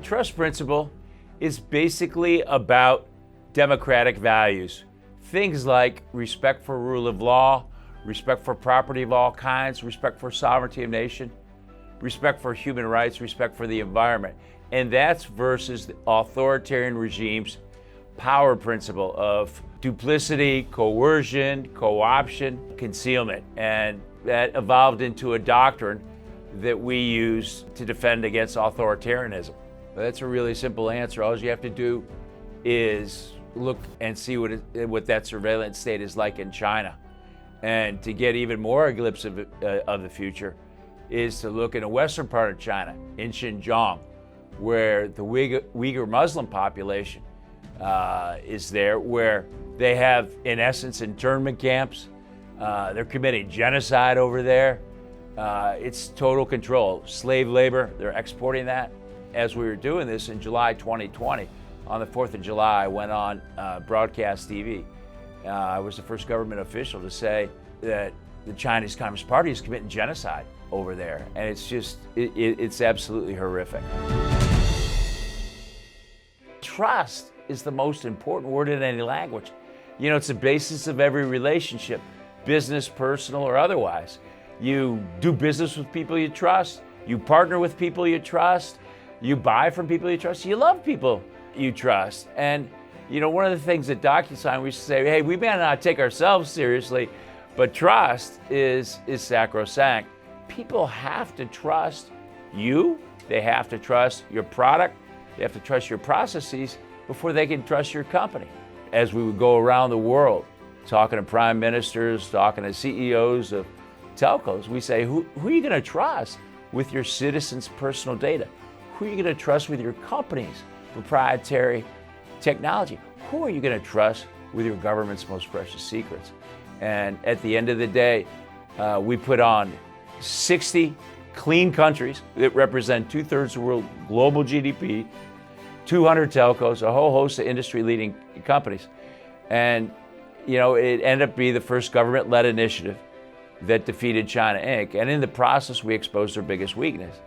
trust principle is basically about democratic values. Things like respect for rule of law, respect for property of all kinds, respect for sovereignty of nation, respect for human rights, respect for the environment. And that's versus the authoritarian regimes' power principle of duplicity, coercion, co-option, concealment. And that evolved into a doctrine that we use to defend against authoritarianism. That's a really simple answer. All you have to do is look and see what that surveillance state is like in China. And to get even more a glimpse of the future is to look in the western part of China, in Xinjiang, where the Uyghur Muslim population is there, where they have, in essence, internment camps. They're committing genocide over there. It's total control. Slave labor, they're exporting that. As we were doing this in July 2020, on the 4th of July, I went on broadcast TV. I was the first government official to say that the Chinese Communist Party is committing genocide over there. And it's just, it's absolutely horrific. Trust is the most important word in any language. You know, it's the basis of every relationship, business, personal, or otherwise. You do business with people you trust. You partner with people you trust. You buy from people you trust. You love people you trust. And, you know, one of the things at DocuSign, we say, hey, we may not take ourselves seriously, but trust is sacrosanct. People have to trust you. They have to trust your product. They have to trust your processes before they can trust your company. As we would go around the world, talking to prime ministers, talking to CEOs of telcos, we say, who are you going to trust with your citizens' personal data? Who are you going to trust with your company's proprietary technology? Who are you going to trust with your government's most precious secrets? And at the end of the day, we put on 60 clean countries that represent 2/3 of the world's global GDP, 200 telcos, a whole host of industry-leading companies. And, you know, it ended up being the first government-led initiative that defeated China Inc. And in the process, we exposed their biggest weakness,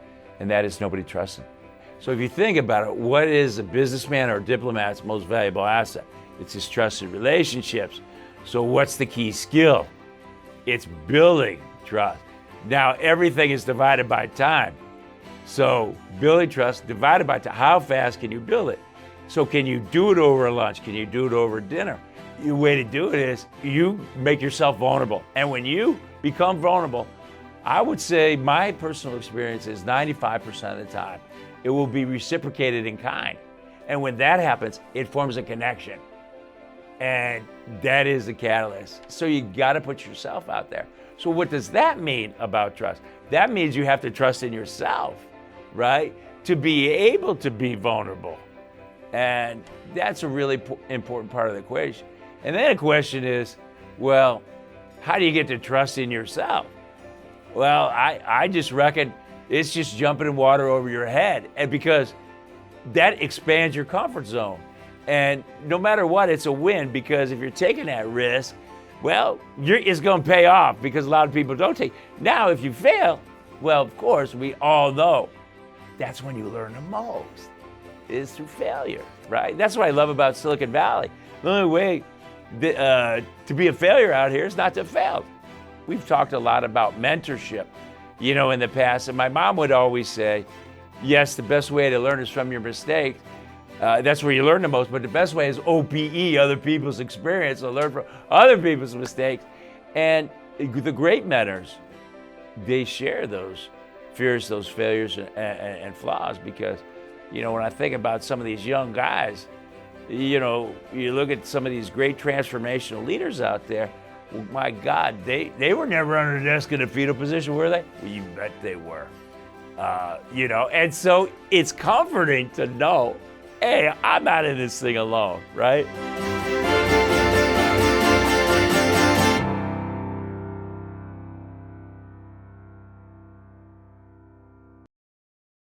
and that is nobody trusts them. So if you think about it, what is a businessman or a diplomat's most valuable asset? It's his trusted relationships. So what's the key skill? It's building trust. Now, everything is divided by time. So building trust divided by time. How fast can you build it? So can you do it over lunch? Can you do it over dinner? The way to do it is you make yourself vulnerable. And when you become vulnerable, I would say my personal experience is 95% of the time, it will be reciprocated in kind. And when that happens, it forms a connection. And that is the catalyst. So you gotta put yourself out there. So what does that mean about trust? That means you have to trust in yourself, right? To be able to be vulnerable. And that's a really important part of the equation. And then the question is, well, how do you get to trust in yourself? Well, I just reckon it's just jumping in water over your head. And because that expands your comfort zone. And no matter what, it's a win, because if you're taking that risk, well, it's going to pay off, because a lot of people don't take. Now, if you fail, well, of course, we all know that's when you learn the most, is through failure, right? That's what I love about Silicon Valley. The only way to be a failure out here is not to fail. We've talked a lot about mentorship, you know, in the past, and my mom would always say, yes, the best way to learn is from your mistakes. That's where you learn the most, but the best way is OPE, other people's experience, to learn from other people's mistakes. And the great mentors, they share those fears, those failures and flaws, because, you know, when I think about some of these young guys, you know, you look at some of these great transformational leaders out there, well, my God, they were never under the desk in a fetal position, were they? Well, you bet they were. You know, and so it's comforting to know, hey, I'm not in this thing alone, right?